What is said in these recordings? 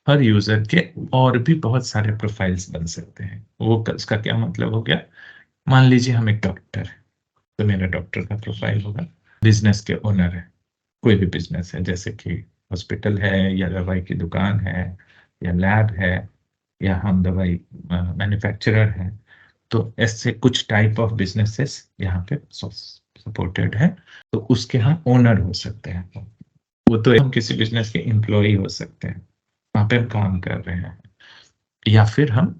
हर user के और भी बहुत सारे प्रोफाइल्स बन सकते हैं। वो उसका क्या मतलब हो गया, मान लीजिए हम एक डॉक्टर है, तो मेरा डॉक्टर का प्रोफाइल होगा। बिजनेस के ओनर है, कोई भी बिजनेस है, जैसे कि हॉस्पिटल है या दवाई की दुकान है या लैब है या हम दवाई मैन्युफैक्चरर है, तो ऐसे कुछ टाइप ऑफ बिजनेसेस यहाँ पे सपोर्टेड है। तो उसके हम ओनर हो सकते हैं। वो तो हम किसी बिजनेस के एम्प्लॉय हो सकते हैं, वहां पे हम काम कर रहे हैं। या फिर हम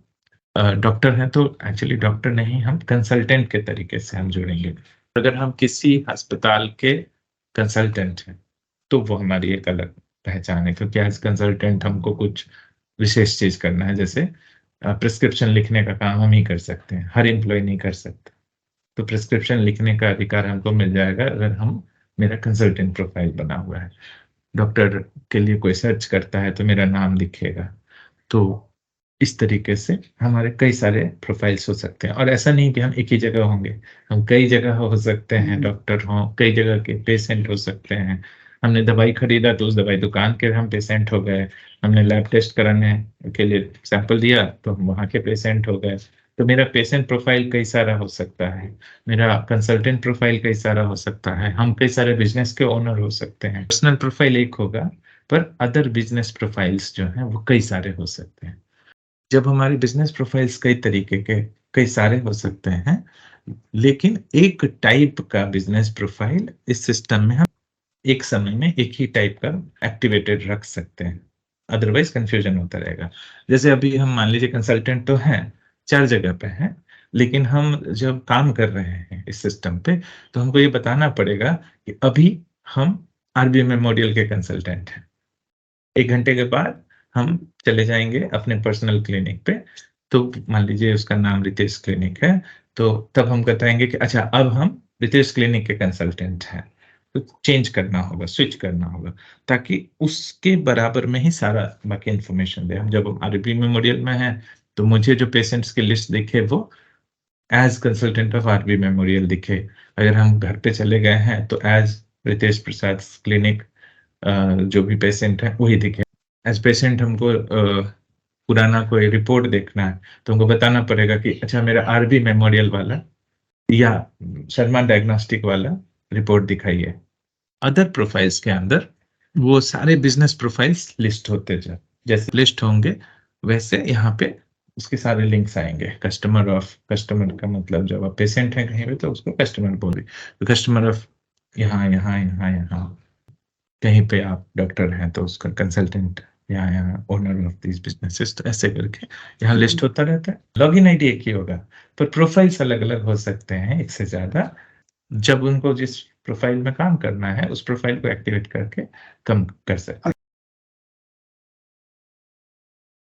डॉक्टर हैं तो एक्चुअली डॉक्टर नहीं, हम कंसल्टेंट के तरीके से हम जुड़ेंगे। अगर हम किसी अस्पताल के कंसल्टेंट हैं तो वो हमारी एक अलग पहचान है, क्योंकि एज कंसल्टेंट हमको कुछ विशेष चीज करना है, जैसे प्रिस्क्रिप्शन लिखने का काम हम ही कर सकते हैं, हर एम्प्लॉय नहीं कर सकता। तो प्रिस्क्रिप्शन लिखने का अधिकार हमको मिल जाएगा अगर हम, मेरा कंसल्टेंट प्रोफाइल बना हुआ है। डॉक्टर के लिए कोई सर्च करता है तो मेरा नाम दिखेगा। तो इस तरीके से हमारे कई सारे प्रोफाइल्स हो सकते हैं, और ऐसा नहीं कि हम एक ही जगह होंगे, हम कई जगह हो सकते हैं। डॉक्टर हो, कई जगह के पेशेंट हो सकते हैं। हमने दवाई खरीदा तो उस दवाई दुकान के हम पेशेंट हो गए। हमने लैब टेस्ट कराने के लिए सैंपल दिया तो हम वहाँ के पेशेंट हो गए। तो मेरा पेशेंट प्रोफाइल कई सारा हो सकता है, मेरा कंसल्टेंट प्रोफाइल कई सारा हो सकता है, हम कई सारे बिजनेस के ओनर हो सकते हैं। पर्सनल प्रोफाइल एक होगा, पर अदर बिजनेस प्रोफाइल्स जो हैं वो कई सारे हो सकते हैं। जब हमारे बिजनेस प्रोफाइल्स कई तरीके के, कई सारे हो सकते हैं, लेकिन एक टाइप का बिजनेस प्रोफाइल इस सिस्टम में हम एक समय में एक ही टाइप का एक्टिवेटेड रख सकते हैं। अदरवाइज कंफ्यूजन होता रहेगा। जैसे अभी हम मान लीजिए कंसल्टेंट तो हैं, 4 जगह पे हैं, लेकिन हम जब काम कर रहे हैं इस सिस्टम पे, तो हमको ये बताना पड़ेगा कि अभी हम आरबीएम मेमोरियल के कंसल्टेंट हैं। 1 घंटे के बाद हम चले जाएँगे अपने पर्सनल क्लिनिक पे, तो मान लीजिए उसका नाम रितेश क्लिनिक है, तो तब हम बताएँगे कि अच्छा अब हम रितेश क्लिनिक के कंसल्टेंट हैं। तो चेंज करना होगा, स्विच करना होगा, ताकि उसके बराबर में ही सारा बाकी इन्फॉर्मेशन दे। हम जब आरबी मेमोरियल में हैं, तो मुझे जो पेशेंट्स की लिस्ट दिखे वो as consultant of RB memorial दिखे। अगर हम घर पे चले गए हैं तो एज़ रितेश प्रसाद क्लिनिक जो भी पेशेंट है वही दिखे। एज पेशेंट हमको पुराना कोई रिपोर्ट देखना है तो हमको बताना पड़ेगा कि अच्छा मेरा आरबी मेमोरियल वाला या शर्मा डायग्नोस्टिक वाला रिपोर्ट दिखाइए। अदर प्रोफाइल्स के अंदर वो सारे बिजनेस प्रोफाइल्स लिस्ट होते जाए, जैसे लिस्ट होंगे वैसे यहाँ पे उसके सारे लिंक्स आएंगे। कस्टमर ऑफ, कस्टमर का मतलब जब आप पेशेंट हैं कहीं पे तो उसको कस्टमर बोले, तो कस्टमर ऑफ यहाँ यहाँ यहाँ यहाँ, कहीं पे आप डॉक्टर हैं तो उसका कंसल्टेंट, यहाँ यहाँ ओनर ऑफ दिस बिजनेसेस, तो ऐसे करके यहाँ लिस्ट होता रहता है। लॉगिन आईडी एक ही होगा, पर प्रोफाइल्स अलग अलग हो सकते हैं, एक से ज्यादा। जब उनको जिस प्रोफाइल में काम करना है उस प्रोफाइल को एक्टिवेट करके कम कर सकते हैं।